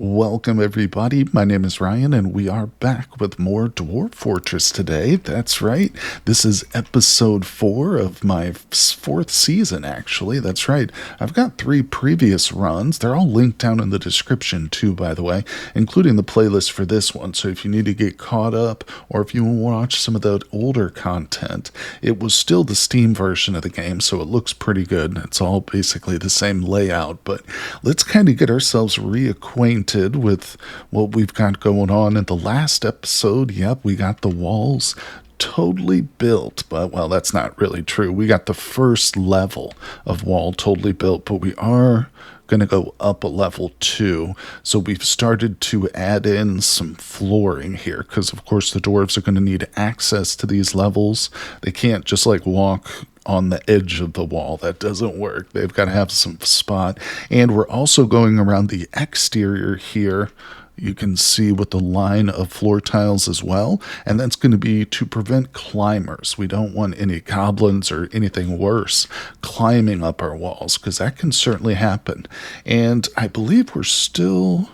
Welcome everybody, my name is Ryan and we are back with more Dwarf Fortress today. That's right, this is episode 4 of my 4th season actually, that's right. I've got 3 previous runs, they're all linked down in the description too by the way, including the playlist for this one, so if you need to get caught up or if you want to watch some of the older content, it was still the Steam version of the game so it looks pretty good. It's all basically the same layout, but let's kind of get ourselves reacquainted with what we've got going on. In the last episode, yep, we got the walls totally built, but well, that's not really true. We got the first level of wall totally built, but we are going to go up a level 2. So we've started to add in some flooring here because of course the dwarves are going to need access to these levels. They can't just like walk on the edge of the wall. That doesn't work. They've got to have some spot. And we're also going around the exterior here. You can see with the line of floor tiles as well. And that's going to be to prevent climbers. We don't want any goblins or anything worse climbing up our walls because that can certainly happen. And I believe we're still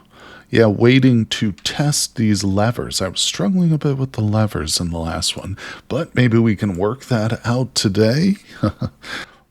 waiting to test these levers. I was struggling a bit with the levers in the last one, but maybe we can work that out today.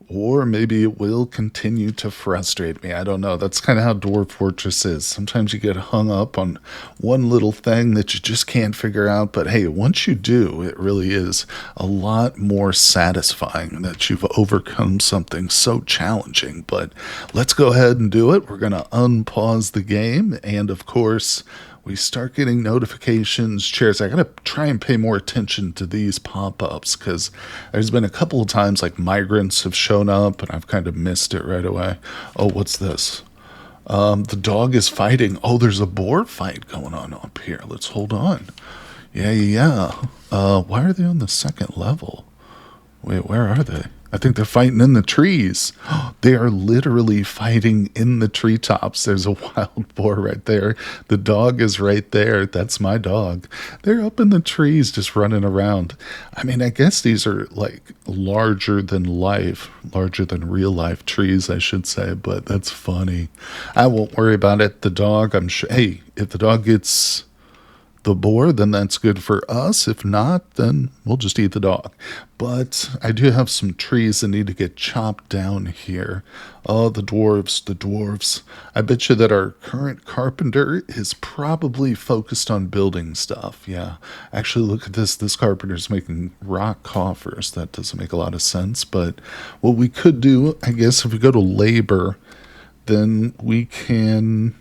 Or maybe it will continue to frustrate me. I don't know. That's kind of how Dwarf Fortress is. Sometimes you get hung up on one little thing that you just can't figure out. But hey, once you do, it really is a lot more satisfying that you've overcome something so challenging. But let's go ahead and do it. We're going to unpause the game. And of course, we start getting notifications, chairs. I gotta try and pay more attention to these pop-ups because there's been a couple of times like migrants have shown up and I've kind of missed it right away. Oh, what's this? The dog is fighting. Oh, there's a boar fight going on up here. Let's hold on. Yeah. Why are they on the second level? Wait, where are they? I think they're fighting in the trees. They are literally fighting in the treetops. There's a wild boar right there. The dog is right there. That's my dog. They're up in the trees just running around. I mean, I guess these are like larger than real life trees, I should say, but that's funny. I won't worry about it. The dog, I'm sure, hey, if the dog gets the boar, then that's good for us. If not, then we'll just eat the dog. But I do have some trees that need to get chopped down here. Oh, the dwarves. I bet you that our current carpenter is probably focused on building stuff. Yeah, actually look at this. This carpenter's making rock coffers. That doesn't make a lot of sense. But what we could do, I guess, if we go to labor, then we can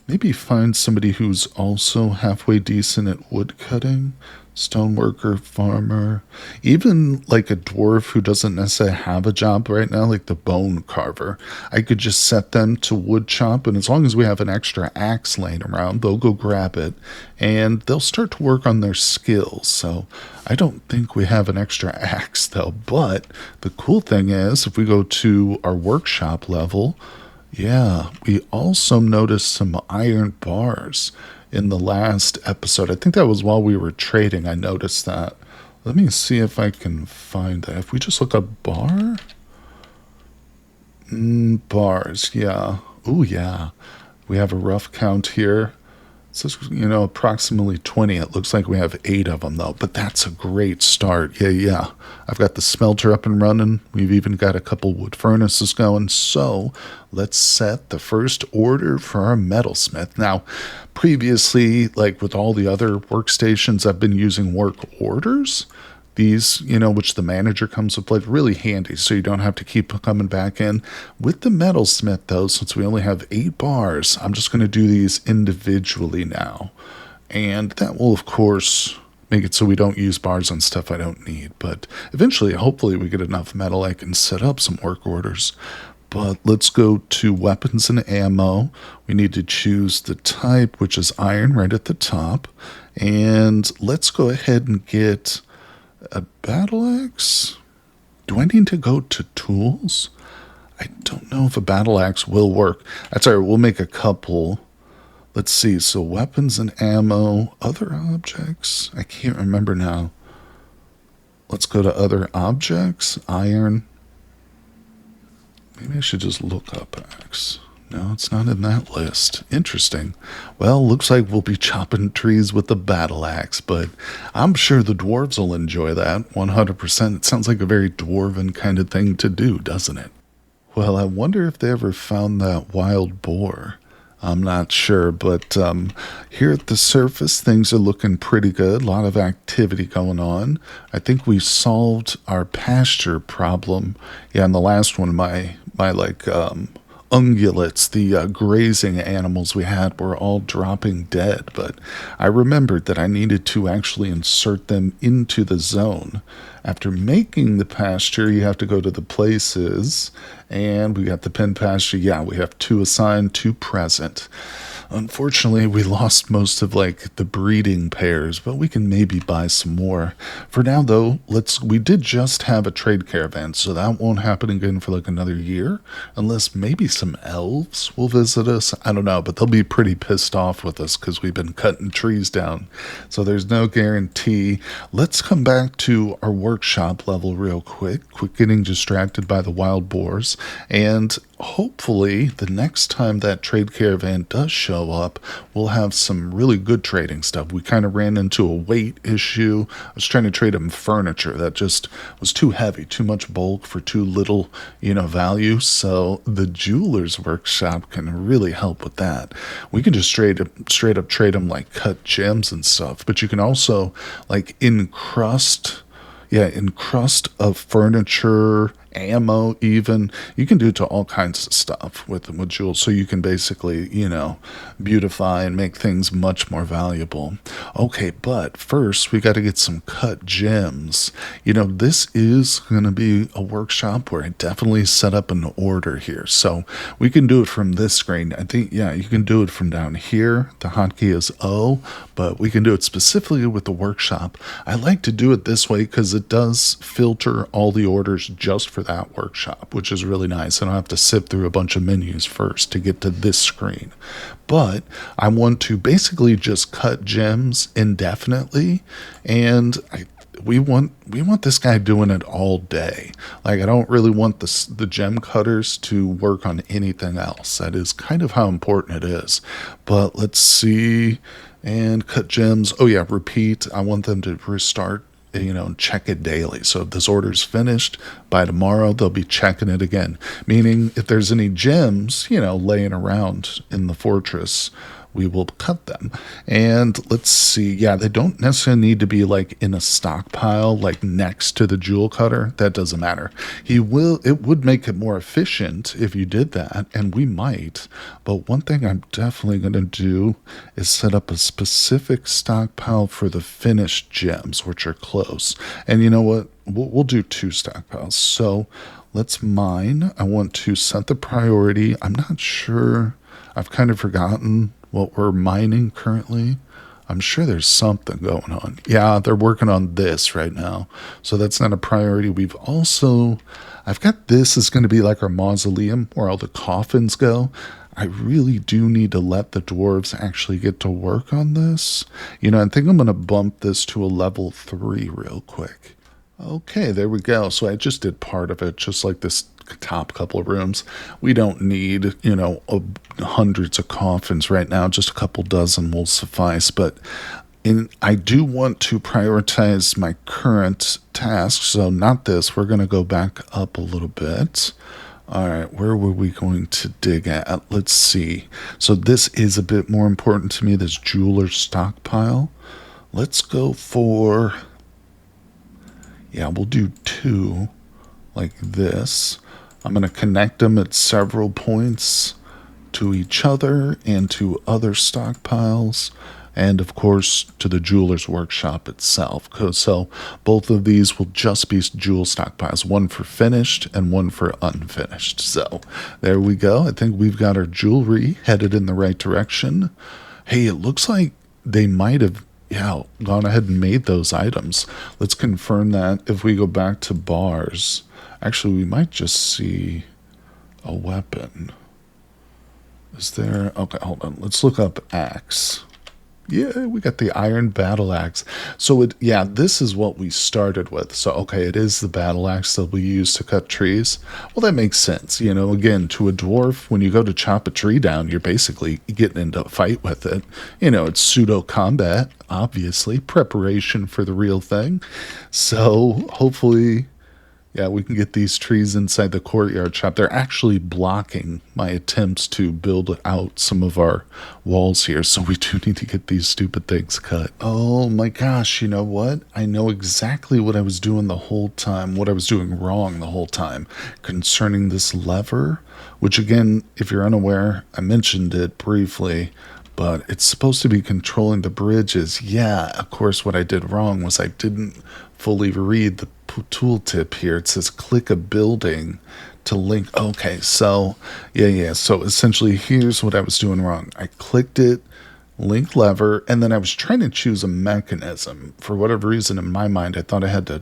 maybe find somebody who's also halfway decent at wood cutting, stoneworker, farmer, even like a dwarf who doesn't necessarily have a job right now, like the bone carver. I could just set them to wood chop, and as long as we have an extra axe laying around, they'll go grab it, and they'll start to work on their skills. So I don't think we have an extra axe though, but the cool thing is if we go to our workshop level, yeah, we also noticed some iron bars in the last episode. I think that was while we were trading. I noticed that. Let me see if I can find that. If we just look up bars, yeah. Oh, yeah. We have a rough count here. It says, approximately 20. It looks like we have 8 of them, though. But that's a great start. Yeah. I've got the smelter up and running. We've even got a couple wood furnaces going. So let's set the first order for our metalsmith. Now, previously, like with all the other workstations, I've been using work orders. These, which the manager comes with, like really handy so you don't have to keep coming back in. With the metalsmith, though, since we only have 8 bars, I'm just going to do these individually now. And that will, of course, make it so we don't use bars on stuff I don't need. But eventually, hopefully, we get enough metal I can set up some work orders. But let's go to weapons and ammo. We need to choose the type, which is iron right at the top. And let's go ahead and get a battle axe. Do I need to go to tools? I don't know if a battle axe will work. That's all right, we'll make a couple. Let's see, so weapons and ammo, other objects. I can't remember now. Let's go to other objects, iron. Maybe I should just look up axe. No, it's not in that list. Interesting. Well, looks like we'll be chopping trees with the battle axe, but I'm sure the dwarves will enjoy that 100%. It sounds like a very dwarven kind of thing to do, doesn't it? Well, I wonder if they ever found that wild boar. I'm not sure, but here at the surface, things are looking pretty good. A lot of activity going on. I think we solved our pasture problem. Yeah, in the last one, my like ungulates, the grazing animals we had, were all dropping dead. But I remembered that I needed to actually insert them into the zone. After making the pasture, you have to go to the places, and we got the pen pasture. Yeah, we have two assigned, two present. Unfortunately, we lost most of like the breeding pairs, but we can maybe buy some more. For now though, we did just have a trade caravan, so that won't happen again for like another year, unless maybe some elves will visit us. I don't know, but they'll be pretty pissed off with us because we've been cutting trees down. So there's no guarantee. Let's come back to our workshop level real quick. Quit getting distracted by the wild boars, and hopefully the next time that trade caravan does show up, we'll have some really good trading stuff. We kind of ran into a weight issue. I was trying to trade him furniture that just was too heavy, too much bulk for too little, value. So the jeweler's workshop can really help with that. We can just straight up trade him like cut gems and stuff, but you can also like encrust of furniture, ammo, even. You can do it to all kinds of stuff with jewels. So you can basically, beautify and make things much more valuable. Okay, but first we got to get some cut gems. This is going to be a workshop where I definitely set up an order here. So we can do it from this screen. I think, yeah, you can do it from down here. The hotkey is O, but we can do it specifically with the workshop. I like to do it this way because it does filter all the orders just for that workshop, which is really nice. I don't have to sift through a bunch of menus first to get to this screen. But I want to basically just cut gems indefinitely, and we want this guy doing it all day. Like, I don't really want the gem cutters to work on anything else. That is kind of how important it is. But let's see. And cut gems. Oh yeah, repeat. I want them to restart, check it daily. So if this order's finished, by tomorrow they'll be checking it again. Meaning if there's any gems, laying around in the fortress, we will cut them. And let's see, yeah, they don't necessarily need to be like in a stockpile, like next to the jewel cutter. That doesn't matter. It would make it more efficient if you did that, and we might. But one thing I'm definitely going to do is set up a specific stockpile for the finished gems, which are close. And you know what? We'll do two stockpiles. So let's mine. I want to set the priority. I'm not sure. I've kind of forgotten what we're mining currently. I'm sure there's something going on. Yeah, they're working on this right now. So that's not a priority. I've got this is going to be like our mausoleum where all the coffins go. I really do need to let the dwarves actually get to work on this. I think I'm going to bump this to a level 3 real quick. Okay, there we go. So I just did part of it, just like this top couple of rooms. We don't need, hundreds of coffins right now. Just a couple dozen will suffice. But I do want to prioritize my current tasks. So not this. We're going to go back up a little bit. All right, where were we going to dig at? Let's see. So this is a bit more important to me, this jeweler stockpile. Let's go for... yeah, we'll do 2 like this. I'm going to connect them at several points to each other and to other stockpiles, and of course to the jeweler's workshop itself. So both of these will just be jewel stockpiles, one for finished and one for unfinished. So there we go. I think we've got our jewelry headed in the right direction. Hey, it looks like they might have gone ahead and made those items. Let's confirm that. If we go back to bars, actually we might just see a weapon. Is there... okay, hold on. Let's look up axe. Yeah, we got the iron battle axe. So yeah, this is what we started with. So okay, it is the battle axe that we use to cut trees. Well, that makes sense. Again, to a dwarf, when you go to chop a tree down, you're basically getting into a fight with it. It's pseudo combat, obviously, preparation for the real thing. So hopefully, yeah, we can get these trees inside the courtyard shop. They're actually blocking my attempts to build out some of our walls here, so we do need to get these stupid things cut. Oh my gosh, you know what? I know exactly what I was doing the whole time, what I was doing wrong the whole time concerning this lever, which again, if you're unaware, I mentioned it briefly, but it's supposed to be controlling the bridges. Yeah, of course, what I did wrong was I didn't fully read the tooltip here. It says click a building to link. Okay, so yeah. So essentially, here's what I was doing wrong. I clicked it, link lever, and then I was trying to choose a mechanism. For whatever reason, in my mind, I thought I had to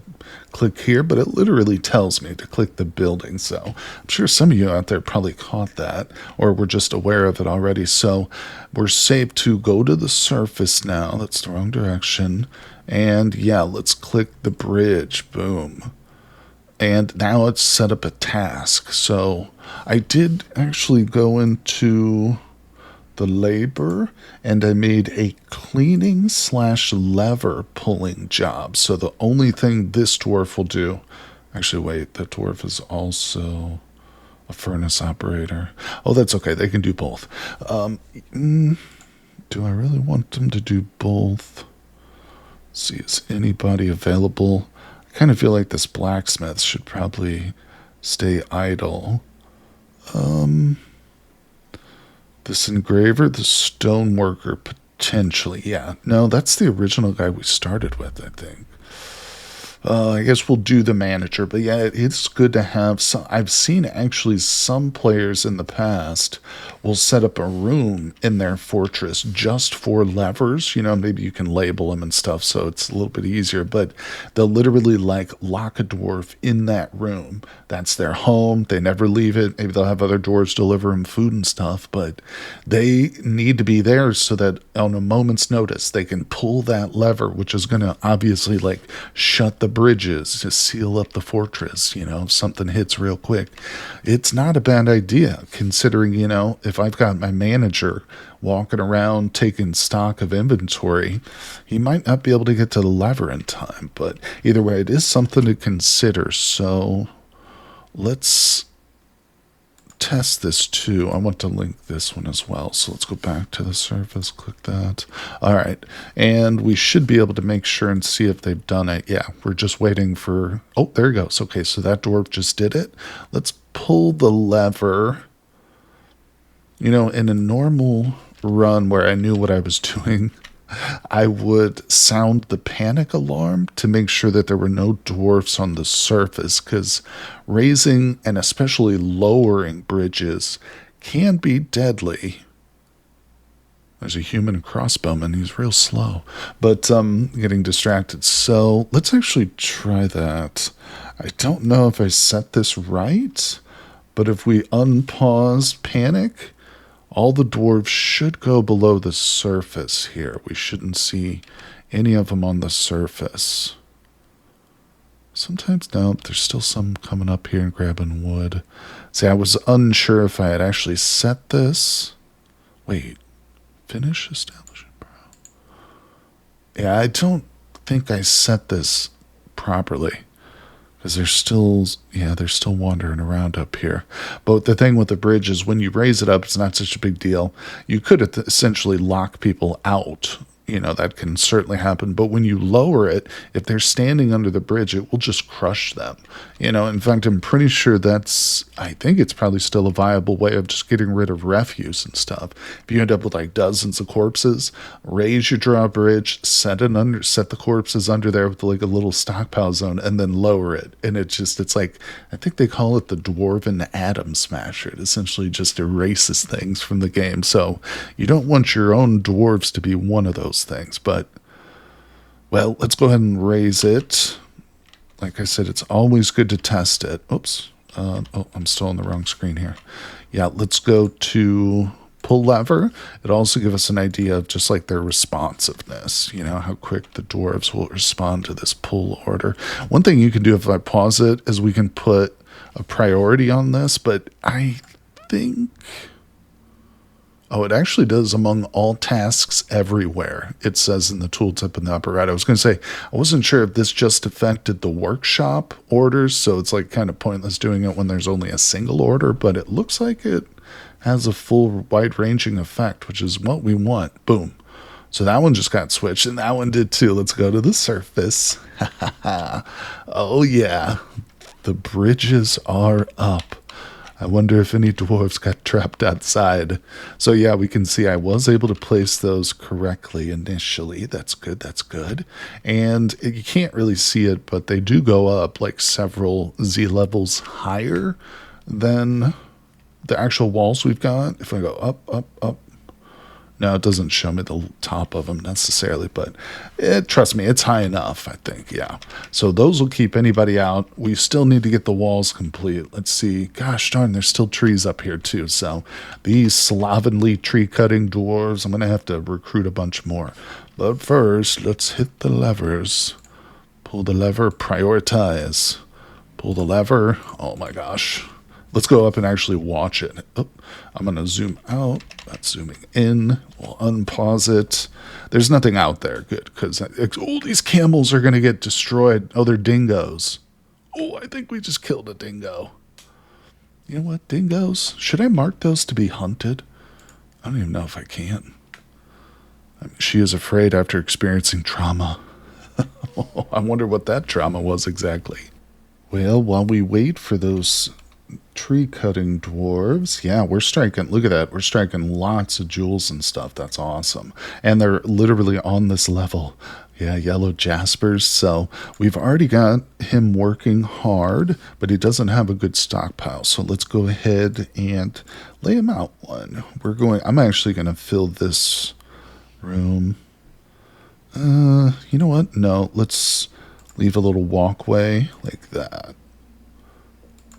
click here, but it literally tells me to click the building. So I'm sure some of you out there probably caught that, or were just aware of it already. So we're safe to go to the surface now. That's the wrong direction. And yeah, let's click the bridge. Boom. And now it's set up a task. So I did actually go into the labor and I made a cleaning / lever pulling job. So the only thing this dwarf will do, actually wait, the dwarf is also a furnace operator. Oh, that's okay. They can do both. Do I really want them to do both? See, is anybody available? I kind of feel like this blacksmith should probably stay idle. This engraver, the stoneworker, potentially. Yeah, no, that's the original guy we started with, I think. I guess we'll do the manager, but yeah, it's good to have some. I've seen actually some players in the past will set up a room in their fortress just for levers. Maybe you can label them and stuff, so it's a little bit easier. But they'll literally like lock a dwarf in that room. That's their home. They never leave it. Maybe they'll have other dwarves deliver them food and stuff, but they need to be there so that on a moment's notice they can pull that lever, which is going to obviously like shut the bridges to seal up the fortress. If something hits real quick, it's not a bad idea considering, if I've got my manager walking around taking stock of inventory, he might not be able to get to the lever in time. But either way, it is something to consider. So let's test this too. I want to link this one as well. So let's go back to the surface, click that. All right. And we should be able to make sure and see if they've done it. Yeah, we're just waiting for, oh, there it goes. Okay, so that dwarf just did it. Let's pull the lever. In a normal run where I knew what I was doing, I would sound the panic alarm to make sure that there were no dwarfs on the surface, because raising and especially lowering bridges can be deadly. There's a human crossbowman. He's real slow, but getting distracted. So let's actually try that. I don't know if I set this right, but if we unpause panic, all the dwarves should go below the surface here. We shouldn't see any of them on the surface. Sometimes, no, there's still some coming up here and grabbing wood. See, I was unsure if I had actually set this. Wait, finish establishing bro. Yeah, I don't think I set this properly. Because they're still wandering around up here. But the thing with the bridge is when you raise it up, it's not such a big deal. You could essentially lock people out. That can certainly happen. But when you lower it, if they're standing under the bridge, it will just crush them. In fact, I'm pretty sure I think it's probably still a viable way of just getting rid of refuse and stuff. If you end up with like dozens of corpses, raise your drawbridge, set the corpses under there with like a little stockpile zone, and then lower it. And it's like, I think they call it the Dwarven Atom Smasher. It essentially just erases things from the game. So you don't want your own dwarves to be one of those things. But, well, let's go ahead and raise it. Like I said, it's always good to test it. Oops. I'm still on the wrong screen here. Yeah, let's go to pull lever. It also gives us an idea of just like their responsiveness, you know, how quick the dwarves will respond to this pull order. One thing you can do if I pause it is we can put a priority on this, but I think... Oh, it actually does among all tasks everywhere. It says in the tooltip in the upper right. I was going to say, I wasn't sure if this just affected the workshop orders, so it's like kind of pointless doing it when there's only a single order, but it looks like it has a full wide-ranging effect, which is what we want. Boom. So that one just got switched, and that one did too. Let's go to the surface. Oh, yeah. The bridges are up. I wonder if any dwarves got trapped outside. So yeah, we can see I was able to place those correctly initially. That's good, that's good. And you can't really see it, but they do go up like several Z levels higher than the actual walls we've got. If I go up, up, up. No, it doesn't show me the top of them necessarily, but trust me, it's high enough, I think, yeah. So those will keep anybody out. We still need to get the walls complete. Let's see. Gosh darn, there's still trees up here too. So these slovenly tree-cutting dwarves, I'm going to have to recruit a bunch more. But first, let's hit the levers. Pull the lever, prioritize. Pull the lever. Oh my gosh. Let's go up and actually watch it. Oh, I'm going to zoom out. That's zooming in. We'll unpause it. There's nothing out there. Good, because oh, these camels are going to get destroyed. Oh, they're dingoes. Oh, I think we just killed a dingo. You know what, dingoes? Should I mark those to be hunted? I don't even know if I can. I mean, she is afraid after experiencing trauma. I wonder what that trauma was exactly. Well, while we wait for those tree cutting dwarves, yeah, we're striking, look at that, we're striking lots of jewels and stuff. That's awesome. And they're literally on this level. Yeah, yellow jaspers. So we've already got him working hard, but he doesn't have a good stockpile. So let's go ahead and lay him out one. I'm actually going to fill this room. You know what? No, let's leave a little walkway like that.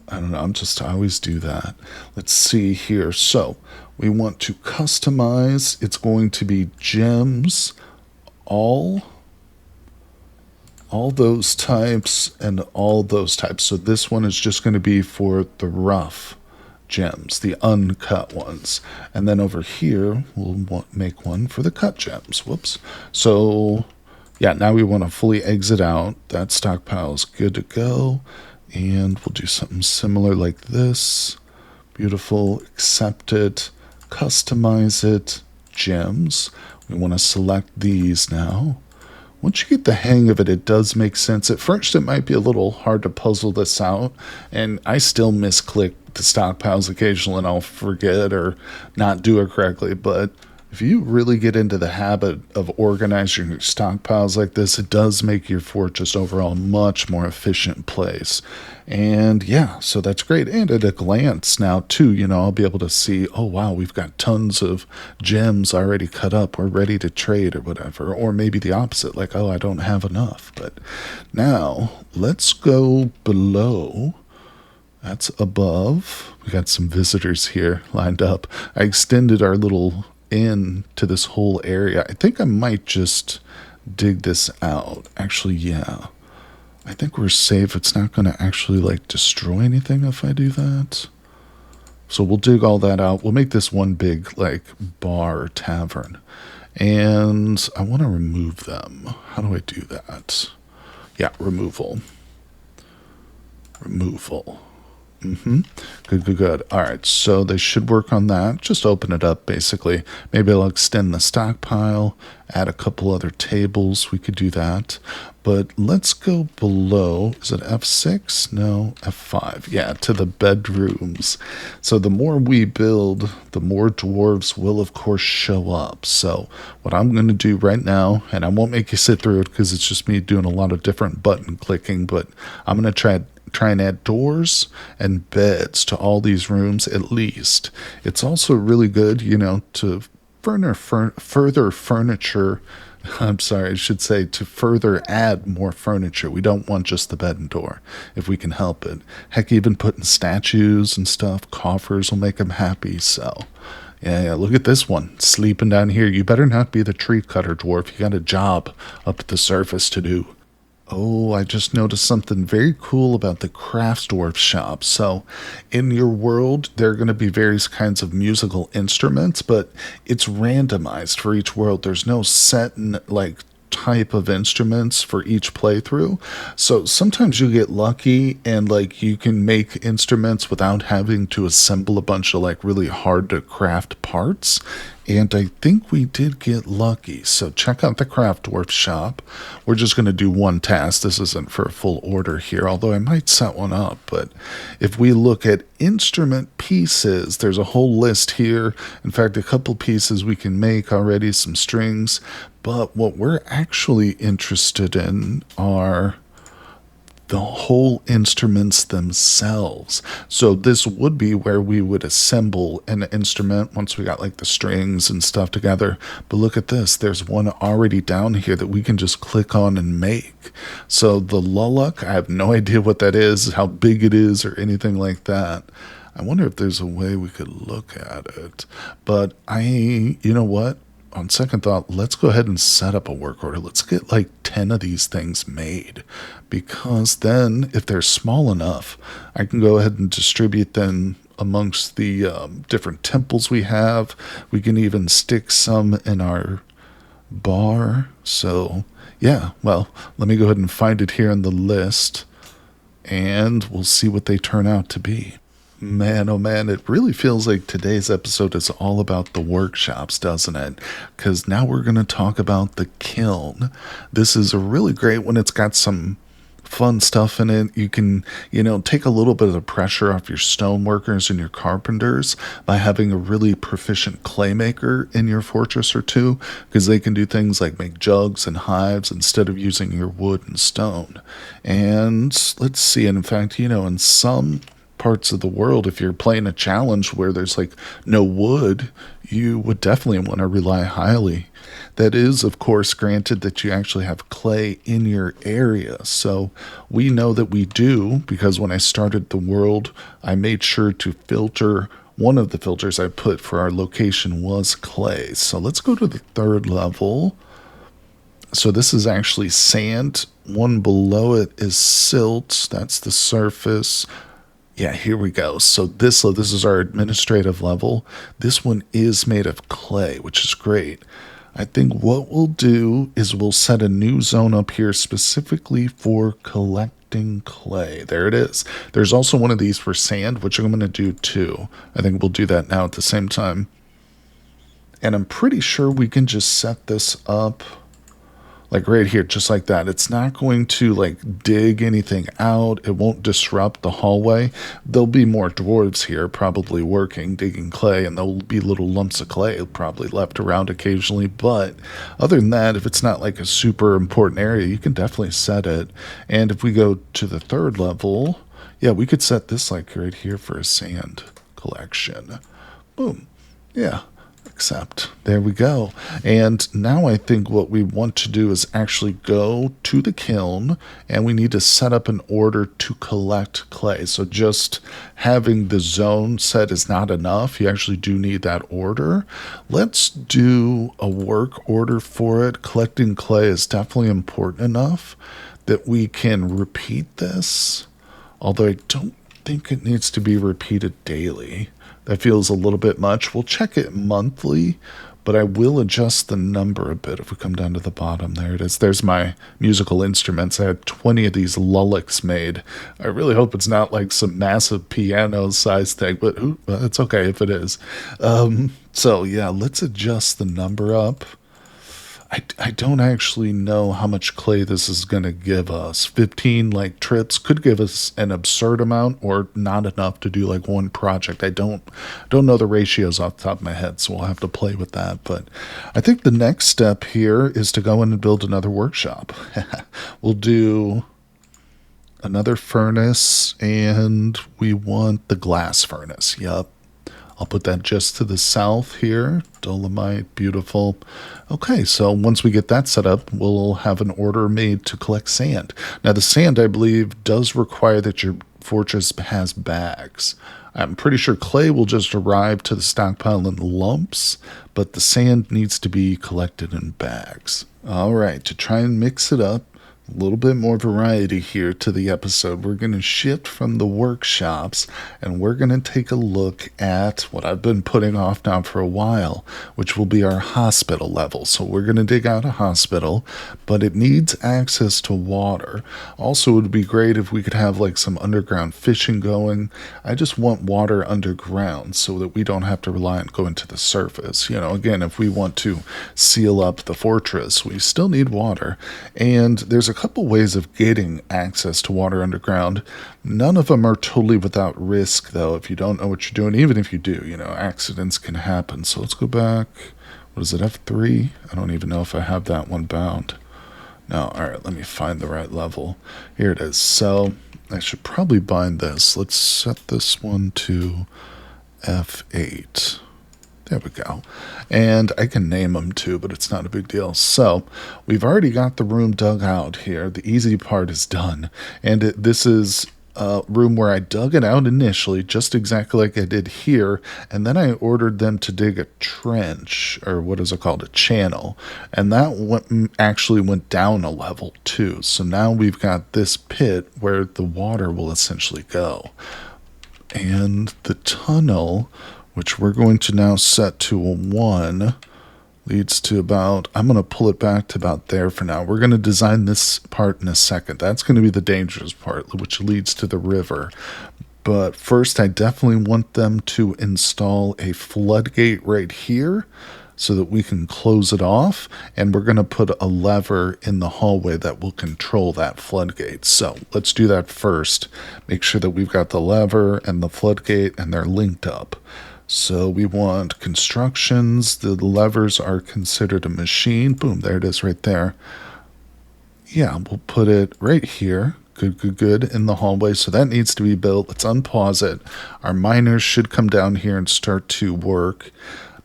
I don't know, I always do that. Let's see here. So we want to customize. It's going to be gems, all those types and all those types. So this one is just going to be for the rough gems, the uncut ones. And then over here, we'll make one for the cut gems. Whoops. So yeah, now we want to fully exit out. That stockpile is good to go. And we'll do something similar like this. Beautiful. Accept it. Customize it. Gems. We want to select these now. Once you get the hang of it, it does make sense. At first, it might be a little hard to puzzle this out. And I still misclick the stockpiles occasionally, and I'll forget or not do it correctly. But if you really get into the habit of organizing your stockpiles like this, it does make your fortress overall a much more efficient place. And yeah, so that's great. And at a glance now too, you know, I'll be able to see, oh wow, we've got tons of gems already cut up. We're ready to trade or whatever. Or maybe the opposite, like, oh, I don't have enough. But now let's go below. That's above. We got some visitors here lined up. I extended our little in to this whole area. I think I might just dig this out. Actually, yeah. I think we're safe. It's not going to actually like destroy anything if I do that. So we'll dig all that out. We'll make this one big like bar or tavern. And I want to remove them. How do I do that? Yeah, removal. Removal. Good. All right, so they should work on that. Just open it up, basically. Maybe I'll extend the stockpile, add a couple other tables. We could do that. But let's go below. Is it F6? No, F5. Yeah, to the bedrooms. So the more we build, the more dwarves will, of course, show up. So what I'm going to do right now, and I won't make you sit through it because it's just me doing a lot of different button clicking, but I'm going to try and add doors and beds to all these rooms at least. It's also really good, you know, to further furniture. I'm sorry, I should say to further add more furniture. We don't want just the bed and door if we can help it. Heck, even putting statues and stuff, coffers will make them happy. So Yeah, look at this one sleeping down here. You better not be the tree cutter, dwarf. You got a job up at the surface to do. Oh, I just noticed something very cool about the Crafts Dwarf shop. So, in your world, there are going to be various kinds of musical instruments, but it's randomized for each world. There's no set like type of instruments for each playthrough. So sometimes you get lucky and like you can make instruments without having to assemble a bunch of like really hard to craft parts. And I think we did get lucky. So check out the Craft Dwarf shop. We're just going to do one task. This isn't for a full order here, although I might set one up. But if we look at instrument pieces, there's a whole list here. In fact, a couple pieces we can make already, some strings. But what we're actually interested in are the whole instruments themselves. So this would be where we would assemble an instrument once we got like the strings and stuff together. But look at this. There's one already down here that we can just click on and make. So the Luluk, I have no idea what that is, how big it is, or anything like that. I wonder if there's a way we could look at it. But you know what? On second thought, let's go ahead and set up a work order. Let's get like 10 of these things made, because then if they're small enough, I can go ahead and distribute them amongst the different temples we have. We can even stick some in our bar. So yeah, well, let me go ahead and find it here in the list, and we'll see what they turn out to be. Man, oh man, it really feels like today's episode is all about the workshops, doesn't it? Because now we're going to talk about the kiln. This is a really great one. It's got some fun stuff in it. You can, take a little bit of the pressure off your stoneworkers and your carpenters by having a really proficient clay maker in your fortress or two, because they can do things like make jugs and hives instead of using your wood and stone. And let's see, in fact, in some parts of the world, if you're playing a challenge where there's like no wood, you would definitely want to rely highly. That is, of course, granted that you actually have clay in your area. So we know that we do, because when I started the world, I made sure to filter. One of the filters I put for our location was clay. So let's go to the third level. So this is actually sand. One below it is silt. That's the surface. Yeah, here we go. So this is our administrative level. This one is made of clay, which is great. I think what we'll do is we'll set a new zone up here specifically for collecting clay. There it is. There's also one of these for sand, which I'm going to do too. I think we'll do that now at the same time. And I'm pretty sure we can just set this up like right here, just like that. It's not going to like dig anything out. It won't disrupt the hallway. There'll be more dwarves here probably working, digging clay, and there'll be little lumps of clay probably left around occasionally. But other than that, if it's not like a super important area, you can definitely set it. And if we go to the third level, yeah, we could set this like right here for a sand collection. Boom. Yeah. Accept. There we go. And now I think what we want to do is actually go to the kiln, and we need to set up an order to collect clay. So just having the zone set is not enough. You actually do need that order. Let's do a work order for it. Collecting clay is definitely important enough that we can repeat this, although I don't think it needs to be repeated daily. That feels a little bit much. We'll check it monthly, but I will adjust the number a bit if we come down to the bottom. There it is. There's my musical instruments. I had 20 of these Luluks made. I really hope it's not like some massive piano size thing, but it's okay if it is. So yeah, let's adjust the number up. I don't actually know how much clay this is going to give us. 15 like trips could give us an absurd amount or not enough to do like one project. I don't know the ratios off the top of my head, so we'll have to play with that. But I think the next step here is to go in and build another workshop. We'll do another furnace, and we want the glass furnace. Yup. I'll put that just to the south here. Dolomite, beautiful. Okay, so once we get that set up, we'll have an order made to collect sand. Now, the sand, I believe, does require that your fortress has bags. I'm pretty sure clay will just arrive to the stockpile in lumps, but the sand needs to be collected in bags. All right, to try and mix it up, a little bit more variety here to the episode. We're going to shift from the workshops and we're going to take a look at what I've been putting off now for a while, which will be our hospital level. So we're going to dig out a hospital, but it needs access to water. Also, it would be great if we could have like some underground fishing going. I just want water underground so that we don't have to rely on going to the surface. You know, again, if we want to seal up the fortress, we still need water. And there's a couple ways of getting access to water underground. None of them are totally without risk, though, if you don't know what you're doing. Even if you do, you know, accidents can happen. So let's go back. What is it, F3? I don't even know if I have that one bound. No, all right, let me find the right level. Here it is. So I should probably bind this. Let's set this one to F8. There we go. And I can name them too, but it's not a big deal. So we've already got the room dug out here. The easy part is done. And this is a room where I dug it out initially, just exactly like I did here. And then I ordered them to dig a trench, or what is it called? A channel. And that actually went down a level too. So now we've got this pit where the water will essentially go. And the tunnel, which we're going to now set to a 1, leads to about, I'm going to pull it back to about there for now. We're going to design this part in a second. That's going to be the dangerous part, which leads to the river. But first, I definitely want them to install a floodgate right here so that we can close it off. And we're going to put a lever in the hallway that will control that floodgate. So let's do that first. Make sure that we've got the lever and the floodgate and they're linked up. So we want constructions. The levers are considered a machine. Boom, there it is right there. Yeah, we'll put it right here. Good, in the hallway. So that needs to be built. Let's unpause it. Our miners should come down here and start to work.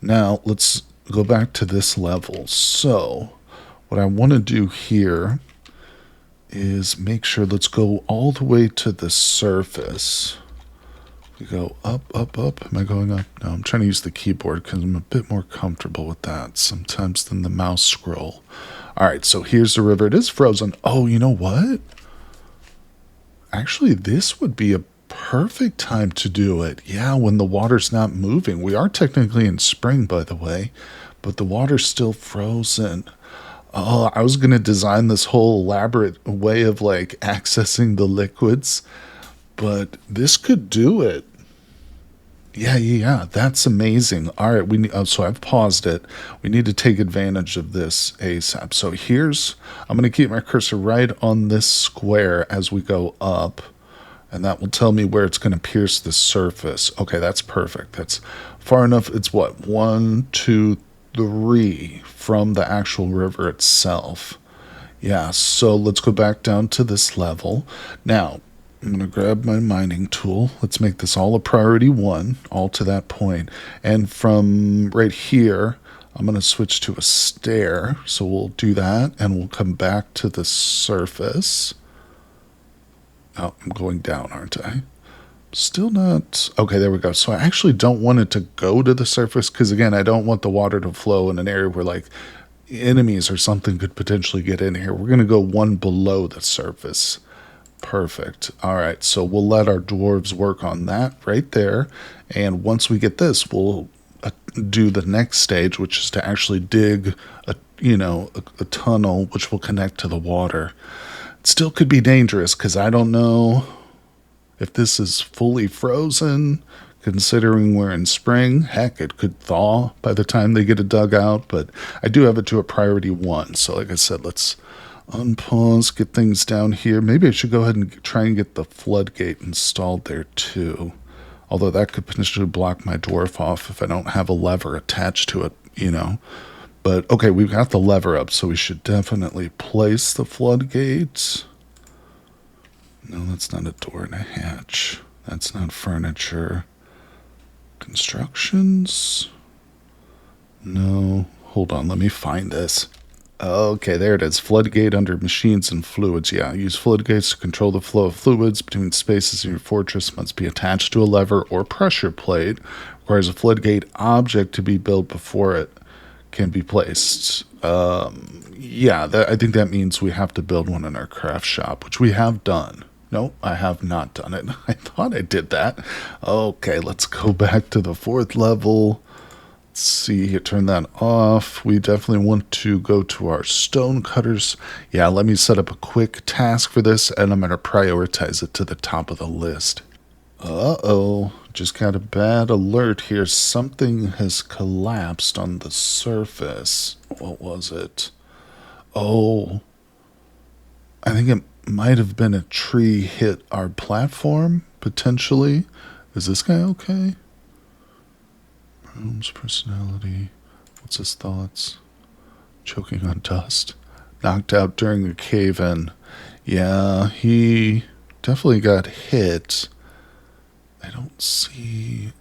Now, let's go back to this level. So what I want to do here is make sure, let's go all the way to the surface. We go up. Am I going up? No, I'm trying to use the keyboard because I'm a bit more comfortable with that sometimes than the mouse scroll. All right, so here's the river. It is frozen. Oh, you know what? Actually, this would be a perfect time to do it. Yeah, when the water's not moving. We are technically in spring, by the way, but the water's still frozen. Oh, I was going to design this whole elaborate way of like accessing the liquids, but this could do it. Yeah, that's amazing. All right, so I've paused it. We need to take advantage of this ASAP. So I'm going to keep my cursor right on this square as we go up, and that will tell me where it's going to pierce the surface. Okay, that's perfect. That's far enough. It's what, 1, 2, 3 from the actual river itself. Yeah, so let's go back down to this level. Now, I'm going to grab my mining tool. Let's make this all a priority 1, all to that point. And from right here, I'm going to switch to a stair. So we'll do that, and we'll come back to the surface. Oh, I'm going down, aren't I? Still not. Okay, there we go. So I actually don't want it to go to the surface because, again, I don't want the water to flow in an area where, like, enemies or something could potentially get in here. We're going to go 1 below the surface. Perfect. All right, so we'll let our dwarves work on that right there. And once we get this, we'll do the next stage, which is to actually dig a tunnel which will connect to the water. It still could be dangerous because I don't know if this is fully frozen, considering we're in spring. Heck, it could thaw by the time they get it dug out, but I do have it to a priority 1. So like I said, let's unpause, get things down here. Maybe I should go ahead and try and get the floodgate installed there too. Although that could potentially block my dwarf off if I don't have a lever attached to it, But okay, we've got the lever up, so we should definitely place the floodgate. No, that's not a door and a hatch. That's not furniture. Constructions? No. Hold on, let me find this. Okay, there it is. Floodgate under machines and fluids. Yeah, use floodgates to control the flow of fluids between spaces in your fortress. Must be attached to a lever or pressure plate. Requires a floodgate object to be built before it can be placed. Yeah, I think that means we have to build one in our craft shop, which we have done. No, I have not done it. I thought I did that. Okay, let's go back to the 4th level. See, turn that off. We definitely want to go to our stone cutters. Yeah, let me set up a quick task for this, and I'm going to prioritize it to the top of the list. Uh-oh, just got a bad alert here. Something has collapsed on the surface. What was it? Oh, I think it might have been a tree hit our platform, potentially. Is this guy okay? Room's personality. What's his thoughts? Choking on dust. Knocked out during a cave-in. Yeah, he definitely got hit. I don't see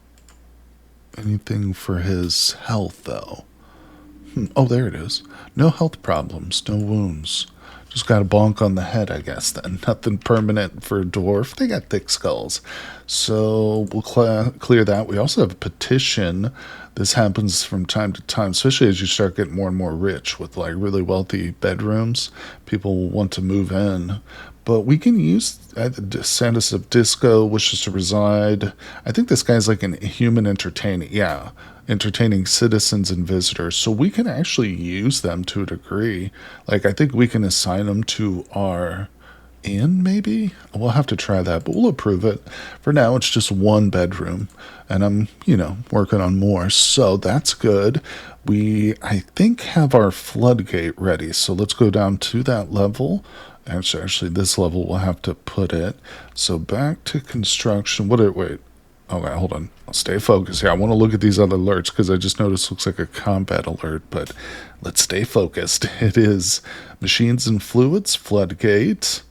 anything for his health, though. Oh, there it is. No health problems, no wounds. Just got a bonk on the head, I guess, then. Nothing permanent for a dwarf. They got thick skulls. So we'll clear that. We also have a petition. This happens from time to time, especially as you start getting more and more rich with like really wealthy bedrooms. People want to move in. But we can use status of disco, wishes to reside. I think this guy's like a human entertainer. Yeah, entertaining citizens and visitors. So we can actually use them to a degree. Like, I think we can assign them to our inn, maybe? We'll have to try that, but we'll approve it. For now, it's just one bedroom, and I'm, working on more. So that's good. We, I think, have our floodgate ready. So let's go down to that level. Actually, this level we'll have to put it. So back to construction. Wait. Okay, hold on. I'll stay focused here. I want to look at these other alerts because I just noticed it looks like a combat alert, but let's stay focused. It is machines and fluids, floodgate,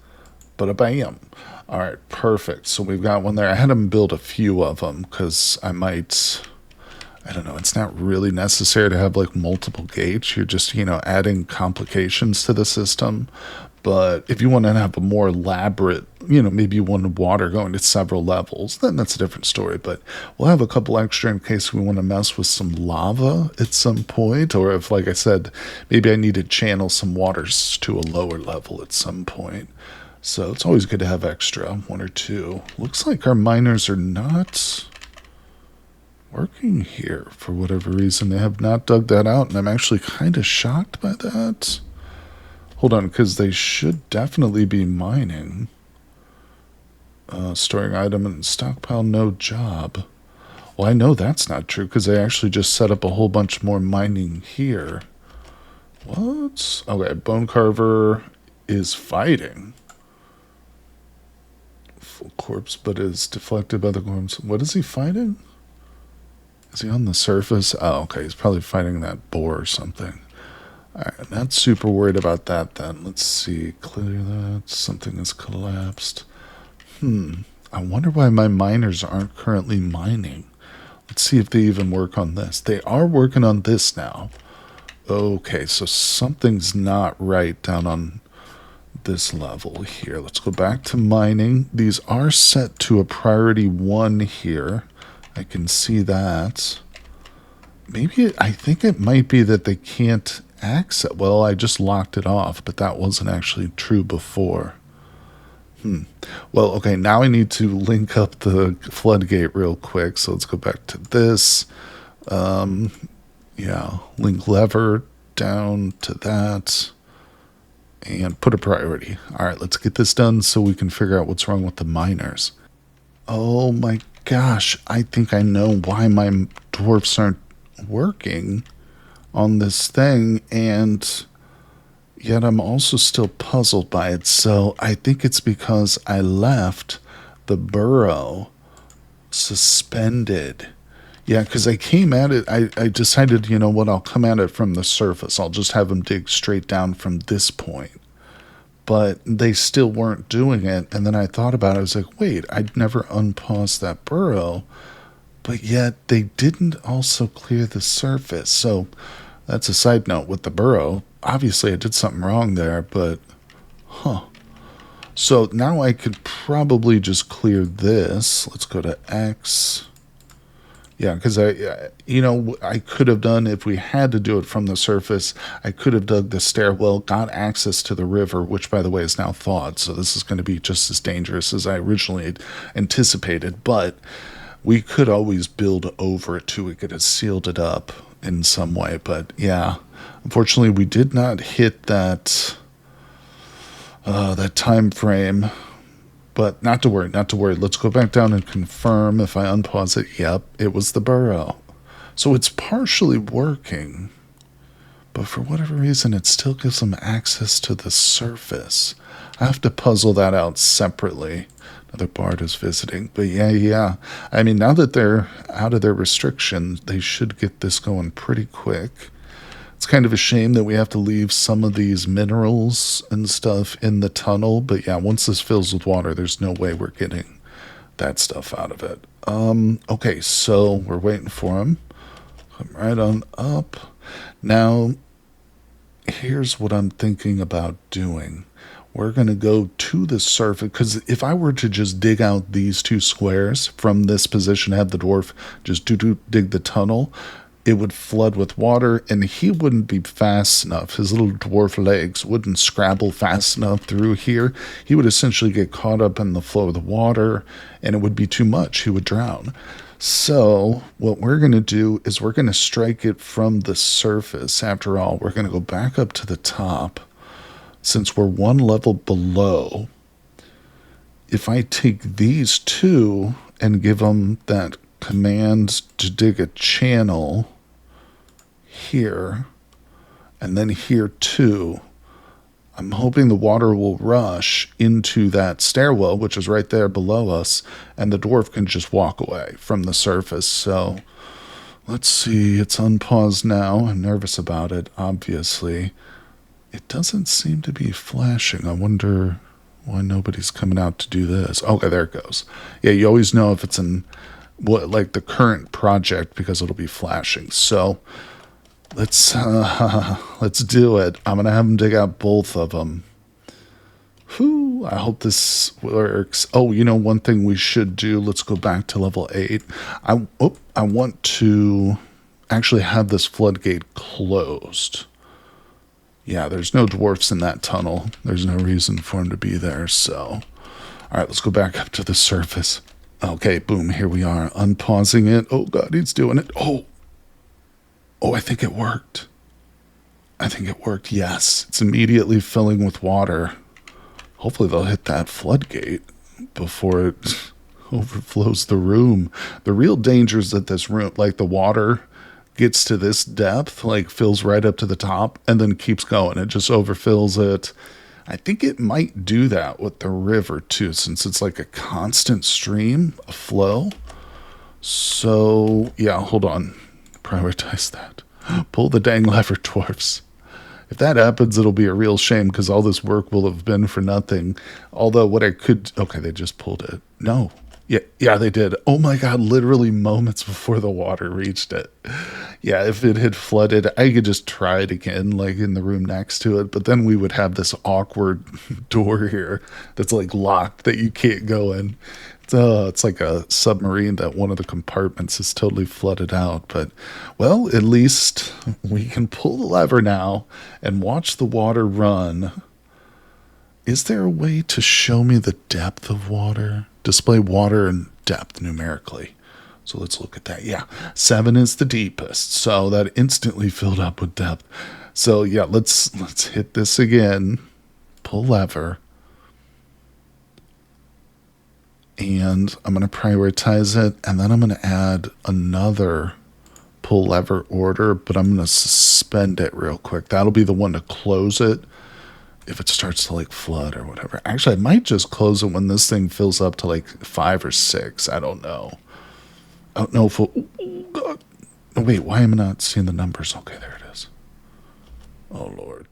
bam. All right, perfect. So we've got one there. I had them build a few of them because I don't know, it's not really necessary to have like multiple gates. You're just, adding complications to the system. But if you want to have a more elaborate, maybe you want water going to several levels, then that's a different story. But we'll have a couple extra in case we want to mess with some lava at some point. Or if, like I said, maybe I need to channel some waters to a lower level at some point. So it's always good to have extra, 1 or 2. Looks like our miners are not working here for whatever reason. They have not dug that out, and I'm actually kind of shocked by that. Hold on, because they should definitely be mining. Storing item in stockpile, no job. Well, I know that's not true because they actually just set up a whole bunch more mining here. What? Okay, bone carver is fighting. Full corpse, but is deflected by the corpse. What is he fighting? Is he on the surface? Oh, okay, he's probably fighting that boar or something. Alright, not super worried about that then. Let's see. Clear that. Something has collapsed. I wonder why my miners aren't currently mining. Let's see if they even work on this. They are working on this now. Okay, so something's not right down on this level here. Let's go back to mining. These are set to a priority 1 here. I can see that. Maybe, I think it might be that they can't access. Well, I just locked it off, but that wasn't actually true before. Well, okay, now I need to link up the floodgate real quick. So let's go back to this. Yeah, link lever down to that. And put a priority. All right, let's get this done so we can figure out what's wrong with the miners. Oh my gosh, I think I know why my dwarfs aren't working on this thing, and yet I'm also still puzzled by it. So I think it's because I left the burrow suspended. Yeah, because I came at it, I decided, you know what, I'll come at it from the surface. I'll just have them dig straight down from this point. But they still weren't doing it, and then I thought about it. I was like, wait, I'd never unpaused that burrow, but yet they didn't also clear the surface. So that's a side note with the burrow. obviously I did something wrong there, but, huh. So now I could probably just clear this. Let's go to X. Yeah, because I could have done, if we had to do it from the surface, I could have dug the stairwell, got access to the river, which, by the way, is now thawed. So this is going to be just as dangerous as I originally anticipated. But we could always build over it, too. We could have sealed it up in some way. But, yeah, unfortunately, we did not hit that time frame. But not to worry, not to worry. Let's go back down and confirm. If I unpause it, yep, it was the burrow. So it's partially working, but for whatever reason, it still gives them access to the surface. I have to puzzle that out separately. Another bard is visiting. But yeah. I mean, now that they're out of their restriction, they should get this going pretty quick. It's kind of a shame that we have to leave some of these minerals and stuff in the tunnel. But yeah, once this fills with water, there's no way we're getting that stuff out of it. Okay, so we're waiting for him. Come right on up. Now, here's what I'm thinking about doing. We're going to go to the surface, because if I were to just dig out these two squares from this position, have the dwarf just dig the tunnel, it would flood with water, and he wouldn't be fast enough. His little dwarf legs wouldn't scrabble fast enough through here. He would essentially get caught up in the flow of the water, and it would be too much. He would drown. So what we're going to do is we're going to strike it from the surface. After all, we're going to go back up to the top. Since we're one level below, if I take these two and give them that command to dig a channel here, and then here too, I'm hoping the water will rush into that stairwell, which is right there below us, and the dwarf can just walk away from the surface. So let's see, it's unpaused now. I'm nervous about it, obviously. It doesn't seem to be flashing. I wonder why nobody's coming out to do this. Okay, there it goes. Yeah, you always know if it's in like the current project because it'll be flashing. So let's do it. I'm gonna have them dig out both of them. Whew, I hope this works. Oh, one thing we should do. Let's go back to level 8. I want to actually have this floodgate closed. Yeah, there's no dwarfs in that tunnel. There's no reason for them to be there, so. All right, let's go back up to the surface. Okay, boom, here we are. Unpausing it. Oh, God, he's doing it. Oh, I think it worked. Yes. It's immediately filling with water. Hopefully they'll hit that floodgate before it overflows the room. The real danger is that this room, like the water gets to this depth, like fills right up to the top and then keeps going. It just overfills it. I think it might do that with the river too, since it's like a constant stream of flow. So yeah, hold on. Prioritize that. Pull the dang lever, dwarfs. If that happens, it'll be a real shame because all this work will have been for nothing. Although what I could... Okay, they just pulled it. No. Yeah, they did. Oh my God, literally moments before the water reached it. Yeah, if it had flooded, I could just try it again, like in the room next to it. But then we would have this awkward door here that's like locked that you can't go in. It's like a submarine that one of the compartments is totally flooded out. But, well, at least we can pull the lever now and watch the water run. Is there a way to show me the depth of water? Display water and depth numerically. So let's look at that. Yeah, 7 is the deepest. So that instantly filled up with depth. So yeah, let's hit this again. Pull lever. And I'm going to prioritize it. And then I'm going to add another pull lever order. But I'm going to suspend it real quick. That'll be the one to close it if it starts to like flood or whatever. Actually, I might just close it when this thing fills up to like 5 or 6. I don't know. I don't know if oh God. Oh, wait, why am I not seeing the numbers? Okay, there it is. Oh, Lord.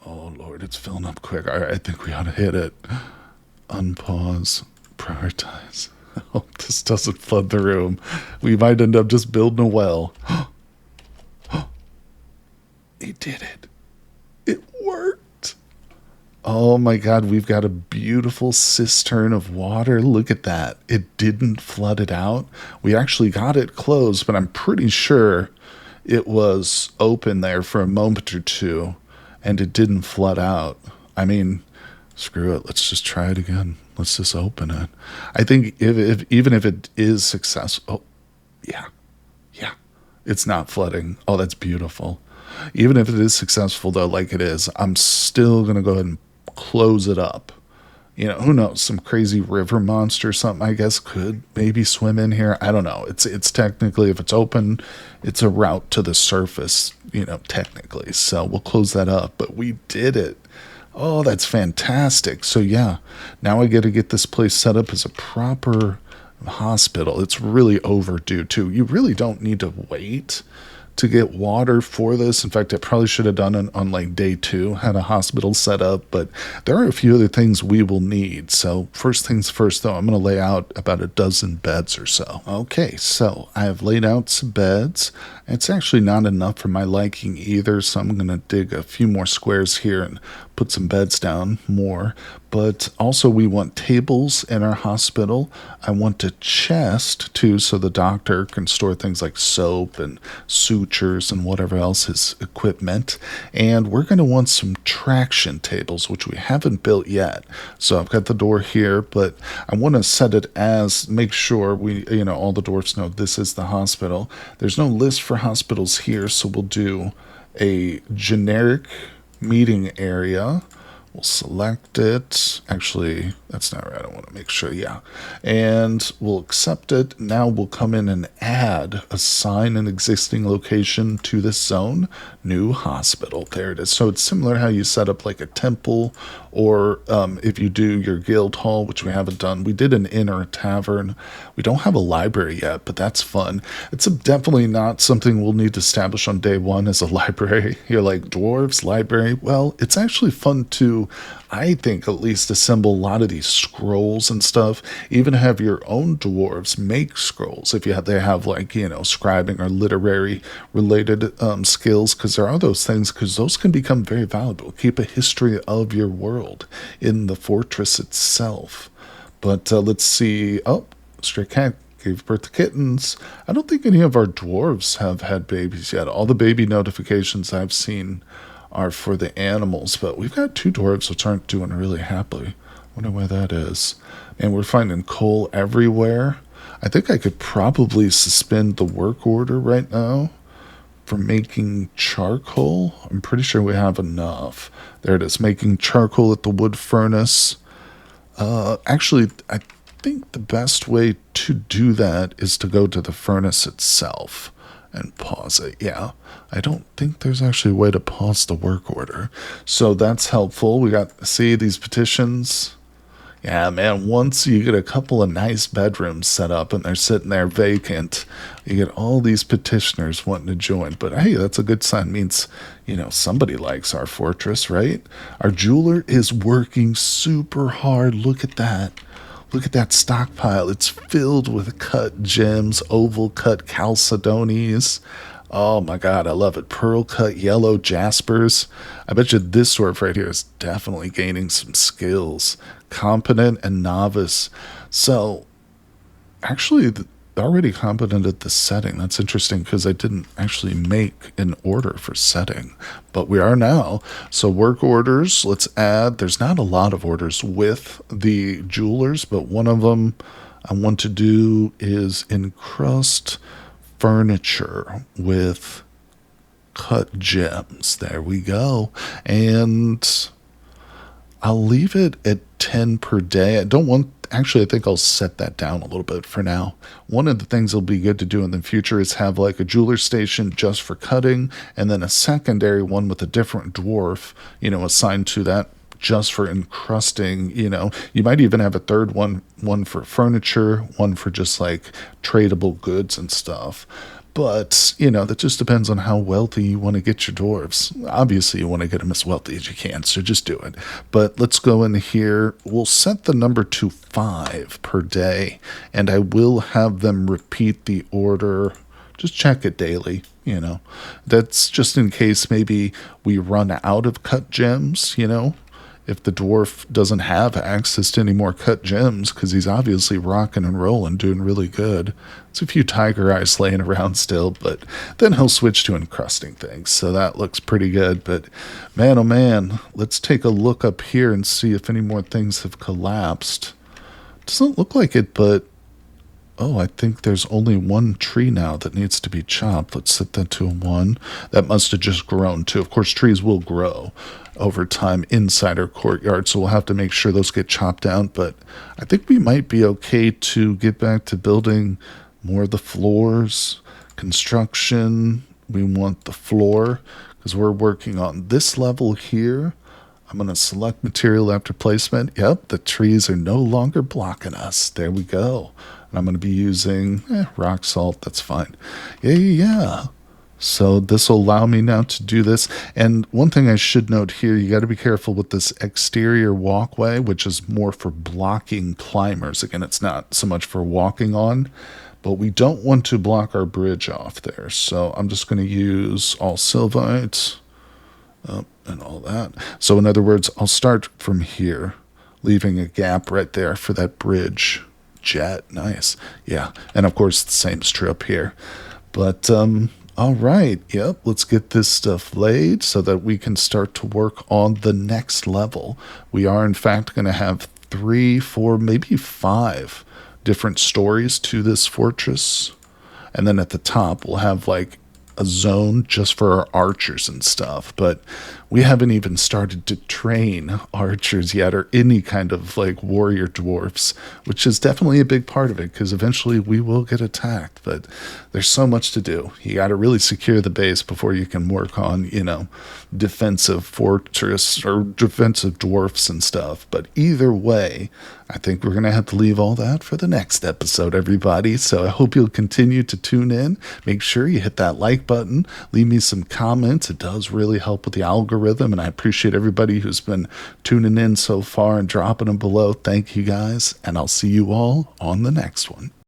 Oh, Lord, it's filling up quick. All right, I think we ought to hit it. Unpause. Prioritize. I hope this doesn't flood the room. We might end up just building a well. We did it. It worked. Oh my God, we've got a beautiful cistern of water. Look at that. It didn't flood it out. We actually got it closed, but I'm pretty sure it was open there for a moment or two and it didn't flood out. I mean, screw it. Let's just try it again. Let's just open it. I think if even if it is successful, oh, yeah, yeah, it's not flooding. Oh, that's beautiful. Even if it is successful, though, like it is, I'm still going to go ahead and close it up. You know, who knows? Some crazy river monster or something, I guess, could maybe swim in here. I don't know. It's technically, if it's open, it's a route to the surface, you know, technically. So we'll close that up. But we did it. Oh, that's fantastic. So, yeah, now I got to get this place set up as a proper hospital. It's really overdue, too. You really don't need to wait to get water for this. In fact, I probably should have done it on like day 2, had a hospital set up, but there are a few other things we will need. So first things first, though, I'm going to lay out about a dozen beds or so. Okay, so I have laid out some beds. It's actually not enough for my liking either, so I'm going to dig a few more squares here and put some beds down more. But also we want tables in our hospital. I want a chest too, so the doctor can store things like soap and sutures and whatever else is equipment. And we're going to want some traction tables, which we haven't built yet. So I've got the door here, but I want to set it as, make sure we, you know, all the dwarfs know this is the hospital. There's no list for hospitals here, so we'll do a generic meeting area. We'll select it. Actually, that's not right. I want to make sure. Yeah. And we'll accept it. Now we'll come in and assign an existing location to this zone. New hospital. There it is. So it's similar to how you set up like a temple, or if you do your guild hall, which we haven't done. We did an inn or a tavern. We don't have a library yet, but that's fun. It's definitely not something we'll need to establish on day 1 as a library. You're like, dwarves, library? Well, it's actually fun to, I think, at least assemble a lot of these scrolls and stuff. Even have your own dwarves make scrolls if they have like, you know, scribing or literary related skills, because there are those things, because those can become very valuable. Keep a history of your world in the fortress itself. But let's see. Oh, stray cat gave birth to kittens. I don't think any of our dwarves have had babies yet. All the baby notifications I've seen are for the animals, but we've got 2 dwarves which aren't doing really happily. Wonder why that is. And we're finding coal everywhere. I think I could probably suspend the work order right now for making charcoal. I'm pretty sure we have enough. There it is, making charcoal at the wood furnace. Actually, I think the best way to do that is to go to the furnace itself and pause it. Yeah, I don't think there's actually a way to pause the work order. So that's helpful. We got, see, these petitions. Yeah, man, once you get a couple of nice bedrooms set up and they're sitting there vacant, you get all these petitioners wanting to join. But hey, that's a good sign. It means, you know, somebody likes our fortress, right? Our jeweler is working super hard. Look at that. Look at that stockpile. It's filled with cut gems, oval cut chalcedonies. Oh my God, I love it. Pearl cut yellow jaspers. I bet you this dwarf right here is definitely gaining some skills. Competent and novice. So, actually, already competent at the setting. That's interesting because I didn't actually make an order for setting, but we are now. So work orders, let's add. There's not a lot of orders with the jewelers, but one of them I want to do is encrust furniture with cut gems. There we go. And I'll leave it at 10 per day. I don't want, actually, I think I'll set that down a little bit for now. One of the things that'll be good to do in the future is have like a jeweler station just for cutting, and then a secondary one with a different dwarf, you know, assigned to that just for encrusting. You know, you might even have a third one for furniture, one for just like tradable goods and stuff. But, you know, that just depends on how wealthy you want to get your dwarves. Obviously, you want to get them as wealthy as you can, so just do it. But let's go in here. We'll set the number to 5 per day, and I will have them repeat the order just check it daily. That's just in case maybe we run out of cut gems. If the dwarf doesn't have access to any more cut gems, because he's obviously rocking and rolling, doing really good. There's a few tiger eyes laying around still, but then he'll switch to encrusting things, so that looks pretty good. But man, oh man, let's take a look up here and see if any more things have collapsed. Doesn't look like it, but oh, I think there's only one tree now that needs to be chopped. Let's set that to a 1. That must have just grown too. Of course, trees will grow over time inside our courtyard, so we'll have to make sure those get chopped down. But I think we might be okay to get back to building more of the floors. Construction, we want the floor, because we're working on this level here. I'm going to select material after placement. Yep, the trees are no longer blocking us. There we go. And I'm going to be using rock salt. That's fine. Yeah. So this will allow me now to do this. And one thing I should note here, you got to be careful with this exterior walkway, which is more for blocking climbers. Again, it's not so much for walking on, but we don't want to block our bridge off there. So I'm just going to use all sylvite and all that. So in other words, I'll start from here, leaving a gap right there for that bridge. Jet, nice. Yeah, and of course the same is true up here. But all right, yep, let's get this stuff laid so that we can start to work on the next level. We are in fact going to have 3, 4, maybe 5 different stories to this fortress, and then at the top we'll have like a zone just for our archers and stuff. But we haven't even started to train archers yet, or any kind of like warrior dwarfs, which is definitely a big part of it, because eventually we will get attacked. But there's so much to do. You got to really secure the base before you can work on, defensive fortress or defensive dwarfs and stuff. But either way, I think we're going to have to leave all that for the next episode, everybody. So I hope you'll continue to tune in. Make sure you hit that like button. Leave me some comments. It does really help with the algorithm, and I appreciate everybody who's been tuning in so far and dropping them below. Thank you guys, and I'll see you all on the next one.